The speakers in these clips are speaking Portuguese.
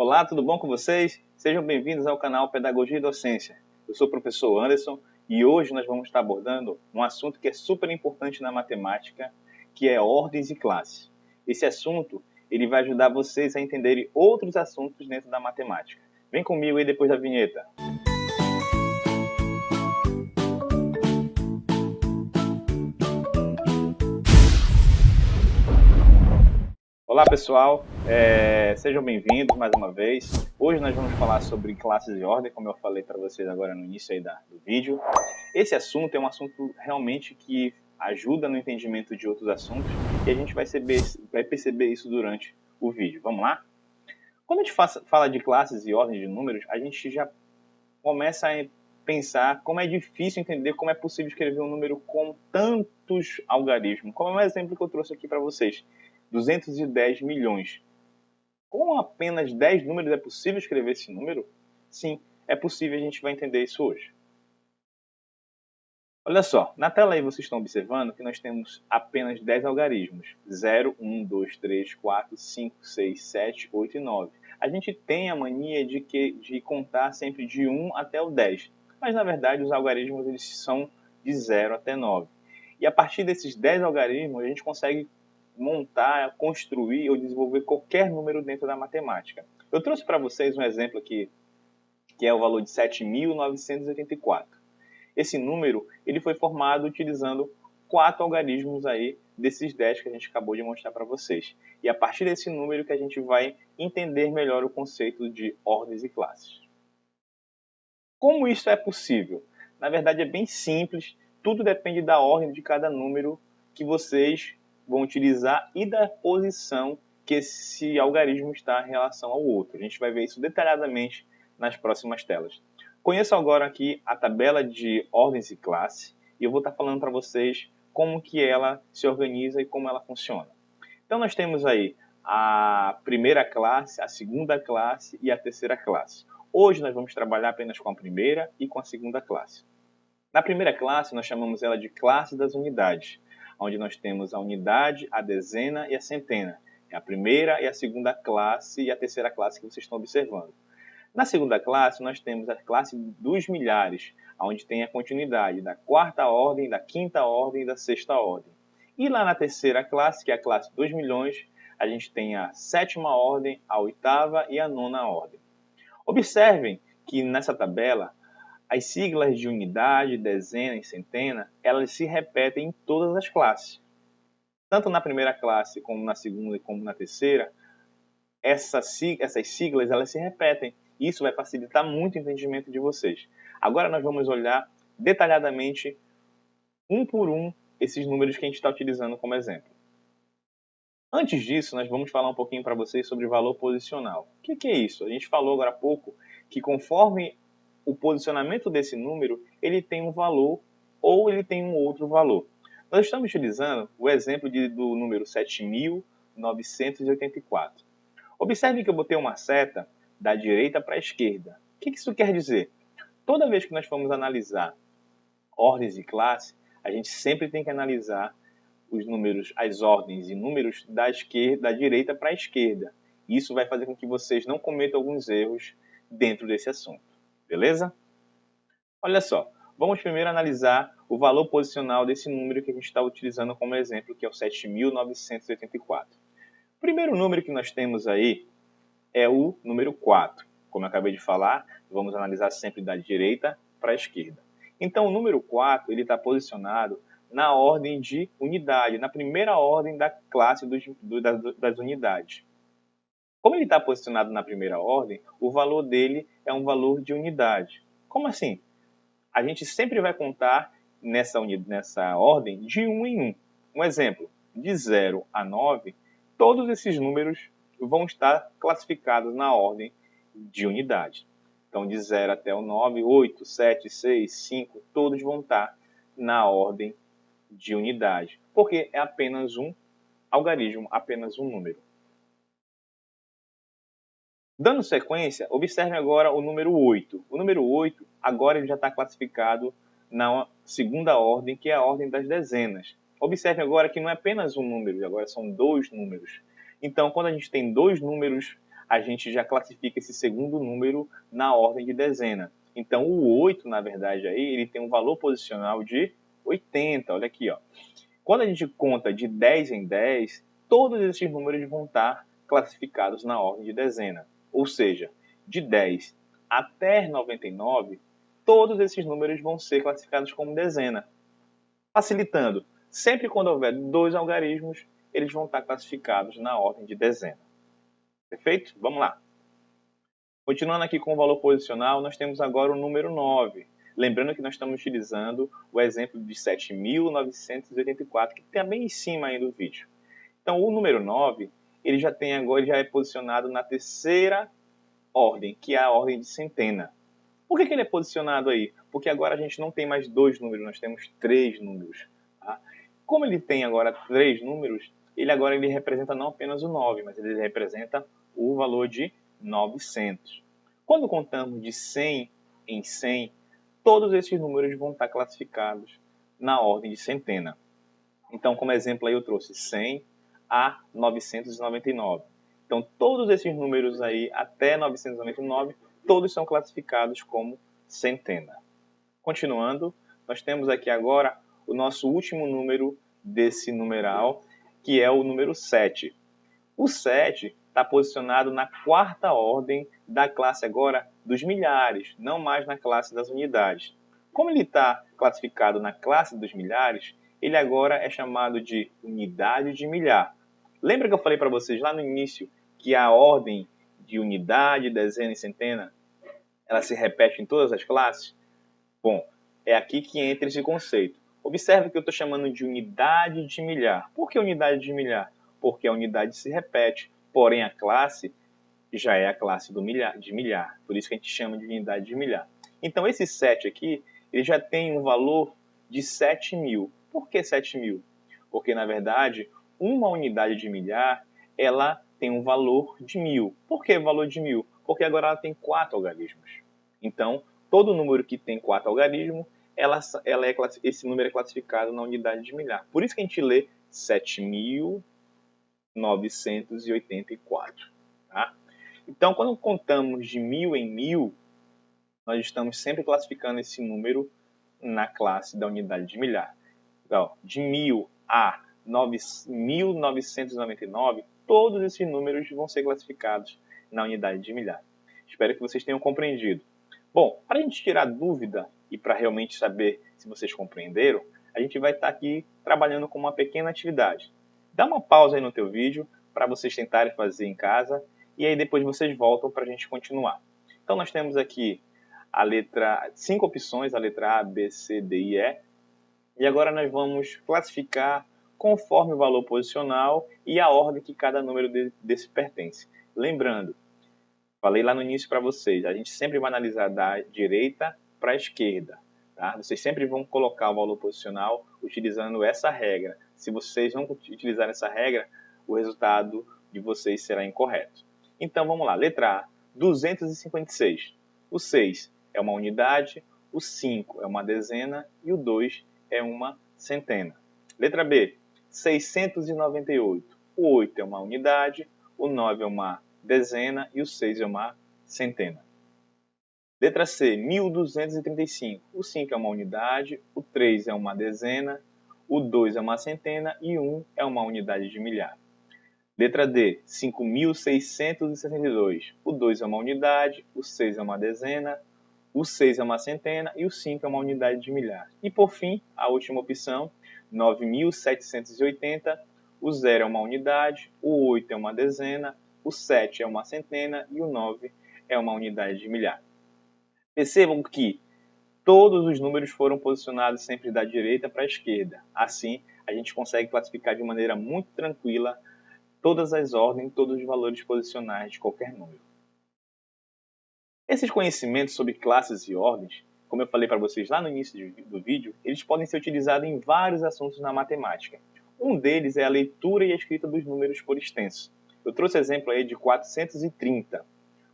Olá, tudo bom com vocês? Sejam bem-vindos ao canal Pedagogia e Docência. Eu sou o professor Anderson e hoje nós vamos estar abordando um assunto que é super importante na matemática, que é ordens e classes. Esse assunto ele vai ajudar vocês a entenderem outros assuntos dentro da matemática. Vem comigo aí depois da vinheta. Olá pessoal, sejam bem-vindos mais uma vez. Hoje nós vamos falar sobre classes e ordem, como eu falei para vocês agora no início aí do vídeo. Esse assunto é um assunto realmente que ajuda no entendimento de outros assuntos e a gente vai perceber isso durante o vídeo. Vamos lá? Quando a gente fala de classes e ordens de números, a gente já começa a pensar como é difícil entender como é possível escrever um número com tantos algarismos. Como é um exemplo que eu trouxe aqui para vocês. 210 milhões. Com apenas 10 números é possível escrever esse número? Sim, é possível, a gente vai entender isso hoje. Olha só, na tela aí vocês estão observando que nós temos apenas 10 algarismos. 0, 1, 2, 3, 4, 5, 6, 7, 8 e 9. A gente tem a mania de contar sempre de 1 até o 10. Mas na verdade os algarismos eles são de 0 até 9. E a partir desses 10 algarismos a gente consegue montar, construir ou desenvolver qualquer número dentro da matemática. Eu trouxe para vocês um exemplo aqui, que é o valor de 7.984. Esse número ele foi formado utilizando 4 algarismos aí desses 10 que a gente acabou de mostrar para vocês. E a partir desse número que a gente vai entender melhor o conceito de ordens e classes. Como isso é possível? Na verdade é bem simples, tudo depende da ordem de cada número que vocês vão utilizar e da posição que esse algarismo está em relação ao outro. A gente vai ver isso detalhadamente nas próximas telas. Conheçam agora aqui a tabela de ordens e classes e eu vou estar falando para vocês como que ela se organiza e como ela funciona. Então nós temos aí a primeira classe, a segunda classe e a terceira classe. Hoje nós vamos trabalhar apenas com a primeira e com a segunda classe. Na primeira classe nós chamamos ela de classe das unidades, onde nós temos a unidade, a dezena e a centena. É a primeira e a segunda classe e a terceira classe que vocês estão observando. Na segunda classe, nós temos a classe dos milhares, onde tem a continuidade da quarta ordem, da quinta ordem e da sexta ordem. E lá na terceira classe, que é a classe dos milhões, a gente tem a sétima ordem, a oitava e a nona ordem. Observem que nessa tabela, as siglas de unidade, dezena e centena, elas se repetem em todas as classes. Tanto na primeira classe, como na segunda e como na terceira, essas siglas elas se repetem. Isso vai facilitar muito o entendimento de vocês. Agora nós vamos olhar detalhadamente, um por um, esses números que a gente está utilizando como exemplo. Antes disso, nós vamos falar um pouquinho para vocês sobre valor posicional. O que é isso? A gente falou agora há pouco que conforme o posicionamento desse número, ele tem um valor ou ele tem um outro valor. Nós estamos utilizando o exemplo do número 7.984. Observe que eu botei uma seta da direita para a esquerda. O que isso quer dizer? Toda vez que nós formos analisar ordens e classes, a gente sempre tem que analisar os números, as ordens e números da direita para a esquerda. Isso vai fazer com que vocês não cometam alguns erros dentro desse assunto. Beleza? Olha só, vamos primeiro analisar o valor posicional desse número que a gente está utilizando como exemplo, que é o 7.984. O primeiro número que nós temos aí é o número 4. Como eu acabei de falar, vamos analisar sempre da direita para a esquerda. Então, o número 4 ele está posicionado na ordem de unidade, na primeira ordem da classe das unidades. Como ele está posicionado na primeira ordem, o valor dele é um valor de unidade. Como assim? A gente sempre vai contar nessa ordem de 1 em 1. Um exemplo, de 0 a 9, todos esses números vão estar classificados na ordem de unidade. Então, de 0 até o 9, 8, 7, 6, 5, todos vão estar na ordem de unidade, porque é apenas um algarismo, apenas um número. Dando sequência, observe agora o número 8. O número 8, agora ele já está classificado na segunda ordem, que é a ordem das dezenas. Observe agora que não é apenas um número, agora são dois números. Então, quando a gente tem dois números a gente já classifica esse segundo número na ordem de dezena. Então, o 8, na verdade, aí, ele tem um valor posicional de 80. Olha aqui, ó. Quando a gente conta de 10 em 10, todos esses números vão estar classificados na ordem de dezena. Ou seja, de 10 até 99, todos esses números vão ser classificados como dezena. Facilitando, sempre quando houver dois algarismos, eles vão estar classificados na ordem de dezena. Perfeito? Vamos lá. Continuando aqui com o valor posicional, nós temos agora o número 9. Lembrando que nós estamos utilizando o exemplo de 7.984, que está bem em cima aí do vídeo. Então, o número 9, ele já é posicionado na terceira ordem, que é a ordem de centena. Por que ele é posicionado aí? Porque agora a gente não tem mais dois números, nós temos três números. Tá? Como ele tem agora três números, ele representa não apenas o 9, mas ele representa o valor de 900. Quando contamos de 100 em 100, todos esses números vão estar classificados na ordem de centena. Então, como exemplo aí eu trouxe 100 a 999. Então, todos esses números aí até 999, todos são classificados como centena. Continuando, nós temos aqui agora o nosso último número desse numeral, que é o número 7. O 7 está posicionado na quarta ordem da classe agora dos milhares, não mais na classe das unidades. Como ele está classificado na classe dos milhares, ele agora é chamado de unidade de milhar. Lembra que eu falei para vocês lá no início que a ordem de unidade, dezena e centena, ela se repete em todas as classes? Bom, é aqui que entra esse conceito. Observe que eu estou chamando de unidade de milhar. Por que unidade de milhar? Porque a unidade se repete, porém a classe já é a classe de milhar. Por isso que a gente chama de unidade de milhar. Então esse 7 aqui, ele já tem um valor de 7.000. Por que 7.000? Porque, na verdade, uma unidade de milhar, ela tem um valor de 1.000. Por que valor de 1.000? Porque agora ela tem 4 algarismos. Então, todo número que tem 4 algarismos, esse número é classificado na unidade de milhar. Por isso que a gente lê 7.984. Tá? Então, quando contamos de 1.000 em 1.000, nós estamos sempre classificando esse número na classe da unidade de milhar. Então, de 1.000 a 1.999, todos esses números vão ser classificados na unidade de milhar. Espero que vocês tenham compreendido. Bom, para a gente tirar dúvida e para realmente saber se vocês compreenderam, a gente vai estar aqui trabalhando com uma pequena atividade. Dá uma pausa aí no teu vídeo para vocês tentarem fazer em casa e aí depois vocês voltam para a gente continuar. Então nós temos aqui 5 opções, a letra A, B, C, D e E. E agora nós vamos classificar conforme o valor posicional e a ordem que cada número desse pertence. Lembrando, falei lá no início para vocês, a gente sempre vai analisar da direita para a esquerda. Tá? Vocês sempre vão colocar o valor posicional utilizando essa regra. Se vocês não utilizarem essa regra, o resultado de vocês será incorreto. Então vamos lá, letra A, 256. O 6 é uma unidade, o 5 é uma dezena e o 2 é uma centena. Letra B, 698. O 8 é uma unidade, o 9 é uma dezena e o 6 é uma centena. Letra C, 1235. O 5 é uma unidade, o 3 é uma dezena, o 2 é uma centena e o 1 é uma unidade de milhar. Letra D, 5.662. O 2 é uma unidade, o 6 é uma dezena, o 6 é uma centena e o 5 é uma unidade de milhar. E por fim, a última opção, 9.780. O 0 é uma unidade, o 8 é uma dezena, o 7 é uma centena e o 9 é uma unidade de milhar. Percebam que todos os números foram posicionados sempre da direita para a esquerda. Assim, a gente consegue classificar de maneira muito tranquila todas as ordens, todos os valores posicionais de qualquer número. Esses conhecimentos sobre classes e ordens, como eu falei para vocês lá no início do vídeo, eles podem ser utilizados em vários assuntos na matemática. Um deles é a leitura e a escrita dos números por extenso. Eu trouxe exemplo aí de 430.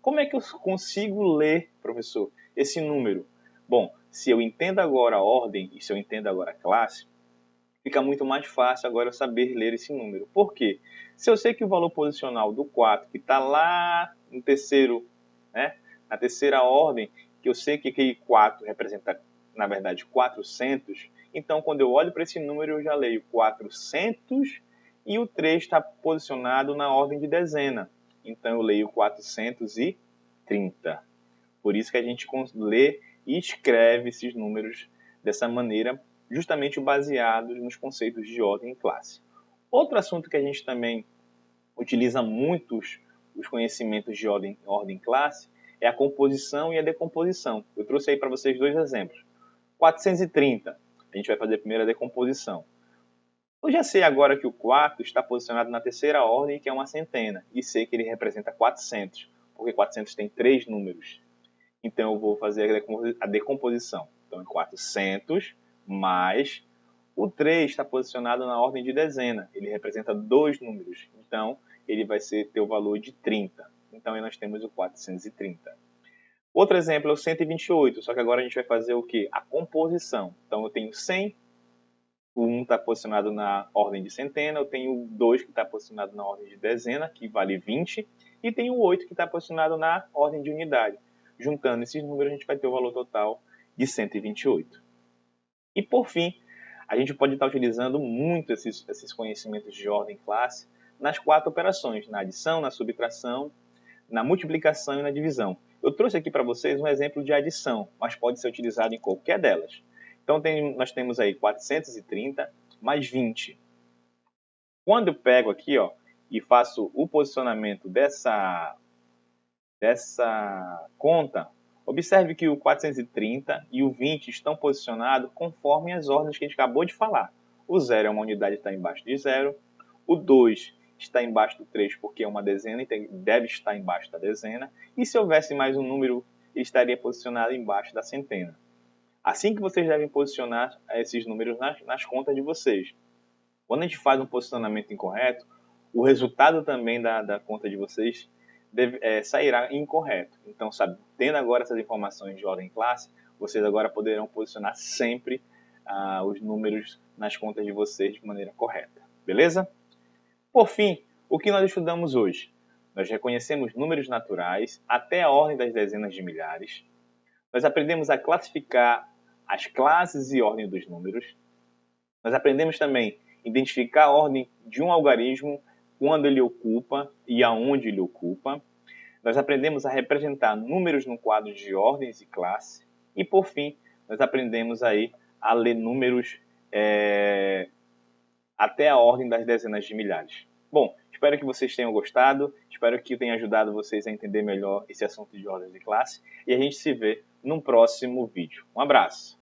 Como é que eu consigo ler, professor, esse número? Bom, se eu entendo agora a ordem e se eu entendo agora a classe, fica muito mais fácil agora eu saber ler esse número. Por quê? Se eu sei que o valor posicional do 4, que está lá no terceiro, né, na terceira ordem, que eu sei que aquele 4 representa, na verdade, 400, então quando eu olho para esse número eu já leio 400 e o 3 está posicionado na ordem de dezena. Então eu leio 430. Por isso que a gente lê e escreve esses números dessa maneira, justamente baseados nos conceitos de ordem e classe. Outro assunto que a gente também utiliza muito os conhecimentos de ordem e classe é a composição e a decomposição. Eu trouxe aí para vocês dois exemplos. 430, a gente vai fazer primeiro a decomposição. Eu já sei agora que o 4 está posicionado na terceira ordem, que é uma centena, e sei que ele representa 400, porque 400 tem 3 números. Então eu vou fazer a decomposição. Então é 400 mais o 3 está posicionado na ordem de dezena. Ele representa 2 números. Então ele vai ter o valor de 30. Então aí nós temos o 430. Outro exemplo é o 128, só que agora a gente vai fazer o quê? A composição. Então eu tenho 100, o 1 está posicionado na ordem de centena, eu tenho o 2 que está posicionado na ordem de dezena, que vale 20, e tenho o 8 que está posicionado na ordem de unidade. Juntando esses números, a gente vai ter o valor total de 128. E por fim, a gente pode estar utilizando muito esses conhecimentos de ordem e classe nas 4 operações, na adição, na subtração, na multiplicação e na divisão. Eu trouxe aqui para vocês um exemplo de adição, mas pode ser utilizado em qualquer delas. Então nós temos aí 430 mais 20. Quando eu pego aqui e faço o posicionamento dessa conta, observe que o 430 e o 20 estão posicionados conforme as ordens que a gente acabou de falar. O 0 é uma unidade, está embaixo de 0. O 2 está embaixo do 3 porque é uma dezena e deve estar embaixo da dezena. E se houvesse mais um número, ele estaria posicionado embaixo da centena. Assim que vocês devem posicionar esses números nas contas de vocês. Quando a gente faz um posicionamento incorreto, o resultado também da conta de vocês sairá incorreto. Então, tendo agora essas informações de ordem e classe, vocês agora poderão posicionar sempre os números nas contas de vocês de maneira correta. Beleza? Por fim, o que nós estudamos hoje? Nós reconhecemos números naturais até a ordem das dezenas de milhares. Nós aprendemos a classificar as classes e ordem dos números. Nós aprendemos também a identificar a ordem de um algarismo, quando ele ocupa e aonde ele ocupa. Nós aprendemos a representar números no quadro de ordens e classe. E, por fim, nós aprendemos aí a ler números até a ordem das dezenas de milhares. Bom, espero que vocês tenham gostado, espero que eu tenha ajudado vocês a entender melhor esse assunto de ordens e classe, e a gente se vê num próximo vídeo. Um abraço!